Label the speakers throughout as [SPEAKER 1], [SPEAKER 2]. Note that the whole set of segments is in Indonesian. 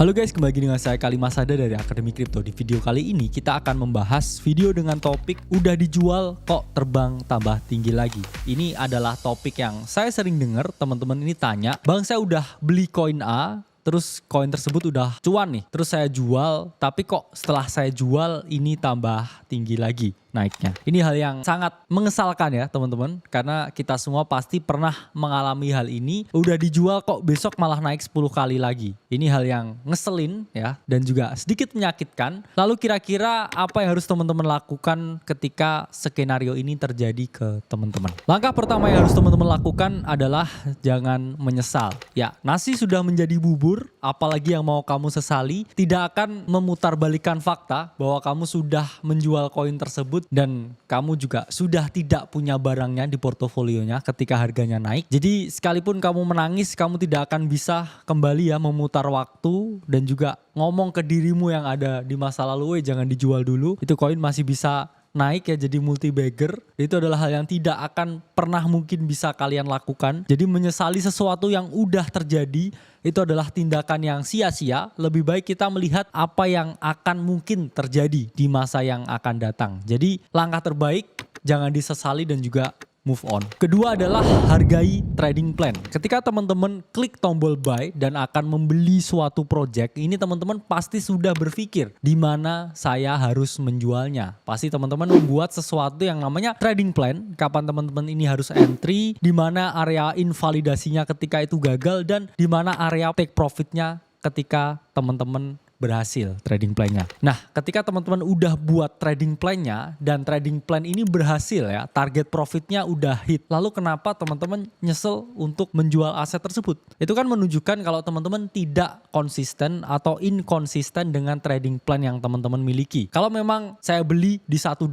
[SPEAKER 1] Halo guys, kembali lagi dengan saya Kalimasada dari Akademi Kripto. Di video kali ini kita akan membahas video dengan topik udah dijual kok terbang tambah tinggi lagi. Ini adalah topik yang saya sering dengar teman-teman ini tanya, "Bang, saya udah beli koin A, terus koin tersebut udah cuan nih, terus saya jual, tapi kok setelah saya jual ini tambah tinggi lagi naiknya." Ini hal yang sangat mengesalkan ya teman-teman, karena kita semua pasti pernah mengalami hal ini. Udah dijual kok besok malah naik 10 kali lagi. Ini hal yang ngeselin ya, dan juga sedikit menyakitkan. Lalu kira-kira apa yang harus teman-teman lakukan ketika skenario ini terjadi ke teman-teman? Langkah pertama yang harus teman-teman lakukan adalah jangan menyesal. Ya, nasi sudah menjadi bubur, apalagi yang mau kamu sesali, tidak akan memutarbalikkan fakta bahwa kamu sudah menjual koin tersebut dan kamu juga sudah tidak punya barangnya di portofolionya ketika harganya naik. Jadi sekalipun kamu menangis, kamu tidak akan bisa kembali ya memutar waktu dan juga ngomong ke dirimu yang ada di masa lalu, jangan dijual dulu, itu koin masih bisa naik ya jadi multi bagger. Itu adalah hal yang tidak akan pernah mungkin bisa kalian lakukan. Jadi menyesali sesuatu yang udah terjadi itu adalah tindakan yang sia-sia. Lebih baik kita melihat apa yang akan mungkin terjadi di masa yang akan datang. Jadi langkah terbaik jangan disesali dan juga move on. Kedua adalah hargai trading plan. Ketika teman-teman klik tombol buy dan akan membeli suatu project, ini teman-teman pasti sudah berpikir di mana saya harus menjualnya. Pasti teman-teman membuat sesuatu yang namanya trading plan, kapan teman-teman ini harus entry, di mana area invalidasinya ketika itu gagal, dan di mana area take profitnya ketika teman-teman berhasil trading plan-nya. Nah, ketika teman-teman udah buat trading plan-nya dan trading plan ini berhasil ya, target profitnya udah hit. Lalu kenapa teman-teman nyesel untuk menjual aset tersebut? Itu kan menunjukkan kalau teman-teman tidak konsisten atau inkonsisten dengan trading plan yang teman-teman miliki. Kalau memang saya beli di $1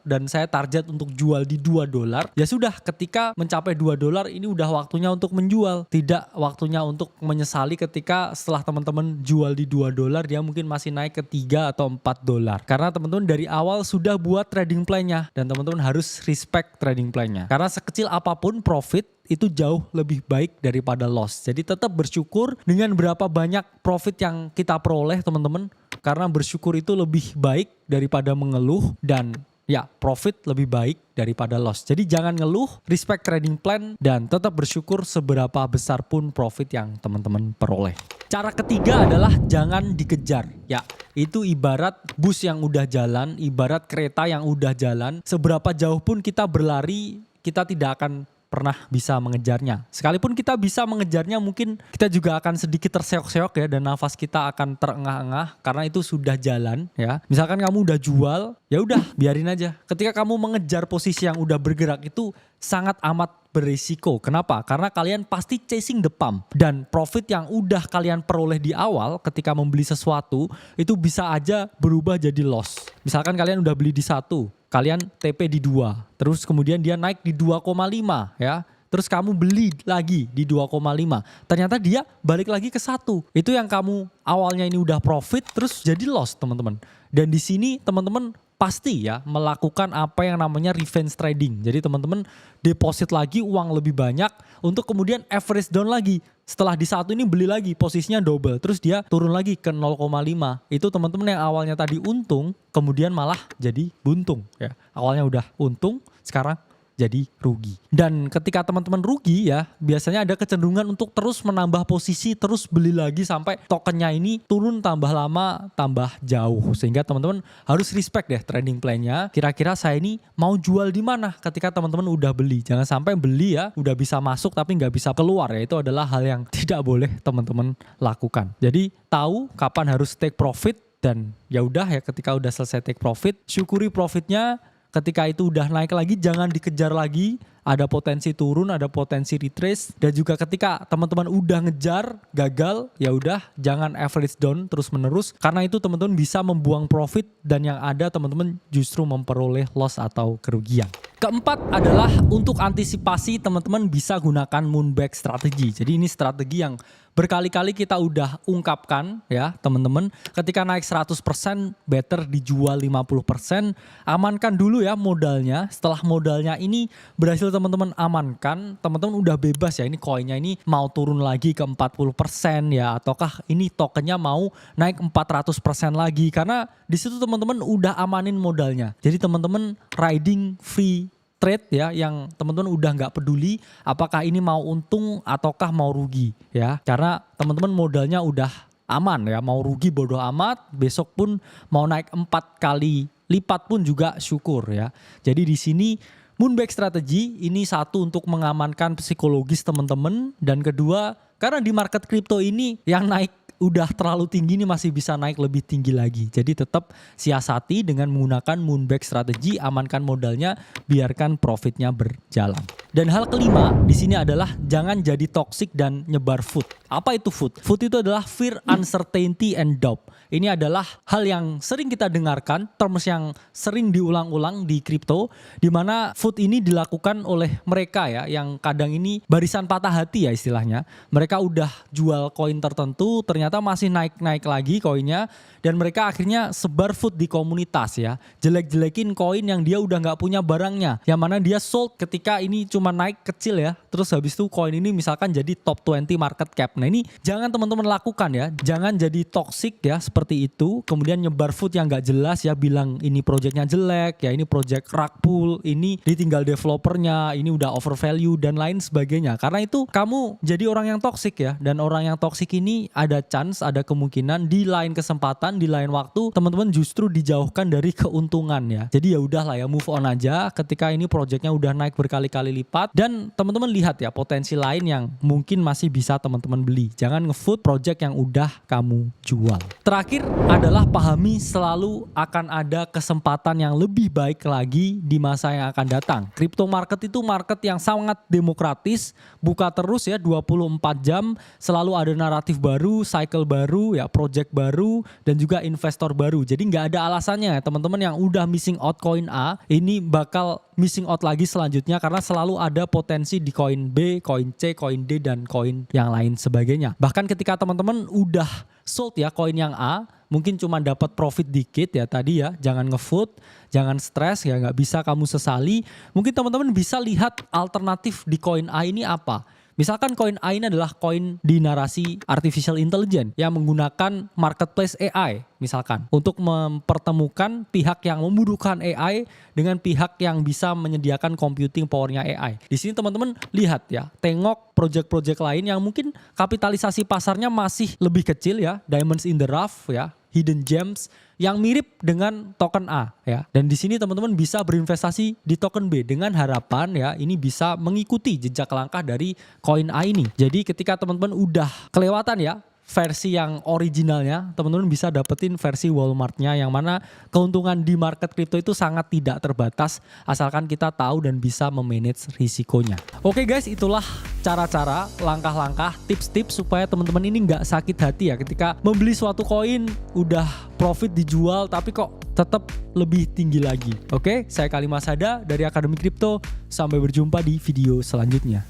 [SPEAKER 1] dan saya target untuk jual di $2, ya sudah, ketika mencapai $2 ini udah waktunya untuk menjual. Tidak waktunya untuk menyesali ketika setelah teman-teman jual di $2 dia mungkin masih naik ke $3 atau $4. Karena teman-teman dari awal sudah buat trading plan-nya dan teman-teman harus respect trading plan-nya. Karena sekecil apapun profit itu jauh lebih baik daripada loss. Jadi tetap bersyukur dengan berapa banyak profit yang kita peroleh teman-teman. Karena bersyukur itu lebih baik daripada mengeluh, dan ya, profit lebih baik daripada loss. Jadi jangan ngeluh, respect trading plan, dan tetap bersyukur seberapa besar pun profit yang teman-teman peroleh. Cara ketiga adalah jangan dikejar. Ya, itu ibarat bus yang udah jalan, ibarat kereta yang udah jalan. Seberapa jauh pun kita berlari, kita tidak akan pernah bisa mengejarnya. Sekalipun kita bisa mengejarnya, mungkin kita juga akan sedikit terseok-seok ya, dan nafas kita akan terengah-engah karena itu sudah jalan ya. Misalkan kamu udah jual, ya udah biarin aja. Ketika kamu mengejar posisi yang udah bergerak itu sangat amat berisiko. Kenapa? Karena kalian pasti chasing the pump, dan profit yang udah kalian peroleh di awal ketika membeli sesuatu itu bisa aja berubah jadi loss. Misalkan kalian udah beli di 1, kalian TP di 2, terus kemudian dia naik di 2,5 ya. Terus kamu beli lagi di 2,5. Ternyata dia balik lagi ke 1. Itu yang kamu awalnya ini udah profit terus jadi loss, teman-teman. Dan di sini teman-teman pasti ya melakukan apa yang namanya revenge trading. Jadi teman-teman deposit lagi uang lebih banyak untuk kemudian average down lagi. Setelah di 1 ini beli lagi, posisinya double, terus dia turun lagi ke 0,5. Itu teman-teman yang awalnya tadi untung kemudian malah jadi buntung ya. Awalnya udah untung, sekarang jadi rugi. Dan ketika teman-teman rugi ya, biasanya ada kecenderungan untuk terus menambah posisi, terus beli lagi sampai tokennya ini turun tambah lama, tambah jauh. Sehingga teman-teman harus respect deh trading plan-nya. Kira-kira saya ini mau jual di mana ketika teman-teman udah beli. Jangan sampai beli ya, udah bisa masuk tapi nggak bisa keluar ya. Itu adalah hal yang tidak boleh teman-teman lakukan. Jadi tahu kapan harus take profit, dan ya udah ya, ketika udah selesai take profit, syukuri profitnya. Ketika itu udah naik lagi, jangan dikejar lagi. Ada potensi turun, ada potensi retrace. Dan juga ketika teman-teman udah ngejar, gagal, ya udah jangan average down terus menerus. Karena itu teman-teman bisa membuang profit, dan yang ada teman-teman justru memperoleh loss atau kerugian. Keempat adalah untuk antisipasi, teman-teman bisa gunakan moonback strategi. Jadi ini strategi yang berkali-kali kita udah ungkapkan ya teman-teman, ketika naik 100% better dijual 50%, amankan dulu ya modalnya. Setelah modalnya ini berhasil teman-teman amankan, teman-teman udah bebas ya, ini koinnya ini mau turun lagi ke 40% ya, ataukah ini tokennya mau naik 400% lagi, karena di situ teman-teman udah amanin modalnya. Jadi teman-teman riding free trade ya, yang teman-teman udah nggak peduli apakah ini mau untung ataukah mau rugi ya, karena teman-teman modalnya udah aman ya, mau rugi bodoh amat, besok pun mau naik 4 kali lipat pun juga syukur ya. Jadi di sini Moonback Strategy ini satu untuk mengamankan psikologis teman-teman, dan kedua karena di market kripto ini yang naik udah terlalu tinggi ini masih bisa naik lebih tinggi lagi. Jadi tetap siasati dengan menggunakan Moonback Strategy, amankan modalnya, biarkan profitnya berjalan. Dan hal kelima di sini adalah jangan jadi toxic dan nyebar food. Apa itu food? Food itu adalah fear, uncertainty, and doubt. Ini adalah hal yang sering kita dengarkan, terms yang sering diulang-ulang di kripto, di mana food ini dilakukan oleh mereka ya, yang kadang ini barisan patah hati ya istilahnya. Mereka udah jual koin tertentu, ternyata masih naik-naik lagi koinnya, dan mereka akhirnya sebar food di komunitas ya, jelek-jelekin koin yang dia udah nggak punya barangnya, yang mana dia sold ketika ini cuma naik kecil ya, terus habis itu koin ini misalkan jadi top 20 market cap. Nah ini jangan teman-teman lakukan ya, jangan jadi toxic ya seperti itu, kemudian nyebar food yang nggak jelas ya, bilang ini projectnya jelek ya, ini project rug pull, ini ditinggal developernya, ini udah overvalue dan lain sebagainya. Karena itu kamu jadi orang yang toxic ya, dan orang yang toxic ini ada chance, ada kemungkinan di lain kesempatan, di lain waktu teman-teman justru dijauhkan dari keuntungan ya. Jadi ya udahlah ya, move on aja ketika ini projectnya udah naik berkali-kali lipat, dan teman-teman lihat ya potensi lain yang mungkin masih bisa teman-teman beli. Jangan ngefood project yang udah kamu jual. Terakhir adalah pahami selalu akan ada kesempatan yang lebih baik lagi di masa yang akan datang. Crypto market itu market yang sangat demokratis, buka terus ya 24 jam, selalu ada naratif baru, cycle baru ya, project baru, dan juga investor baru. Jadi nggak ada alasannya ya teman-teman yang udah missing out koin A ini bakal missing out lagi selanjutnya, karena selalu ada potensi di koin B, koin C, koin D, dan koin yang lain sebagainya. Bahkan ketika teman-teman udah sold ya koin yang A, mungkin cuma dapat profit dikit ya tadi ya, jangan ngefood, jangan stres ya, nggak bisa kamu sesali. Mungkin teman-teman bisa lihat alternatif di koin A ini apa. Misalkan koin A ini adalah koin di narasi artificial intelligence yang menggunakan marketplace AI misalkan, untuk mempertemukan pihak yang membutuhkan AI dengan pihak yang bisa menyediakan computing powernya AI. Di sini teman-teman lihat ya, tengok project-project lain yang mungkin kapitalisasi pasarnya masih lebih kecil ya, diamonds in the rough ya, hidden gems yang mirip dengan token A ya. Dan di sini teman-teman bisa berinvestasi di token B dengan harapan ya ini bisa mengikuti jejak langkah dari koin A ini. Jadi ketika teman-teman udah kelewatan ya versi yang originalnya, teman-teman bisa dapetin versi Walmartnya, yang mana keuntungan di market crypto itu sangat tidak terbatas asalkan kita tahu dan bisa memanage risikonya. Oke guys, itulah cara-cara, langkah-langkah, tips-tips supaya teman-teman ini nggak sakit hati ya ketika membeli suatu koin udah profit dijual tapi kok tetap lebih tinggi lagi. Oke, saya Kali Masada dari Akademi Kripto. Sampai berjumpa di video selanjutnya.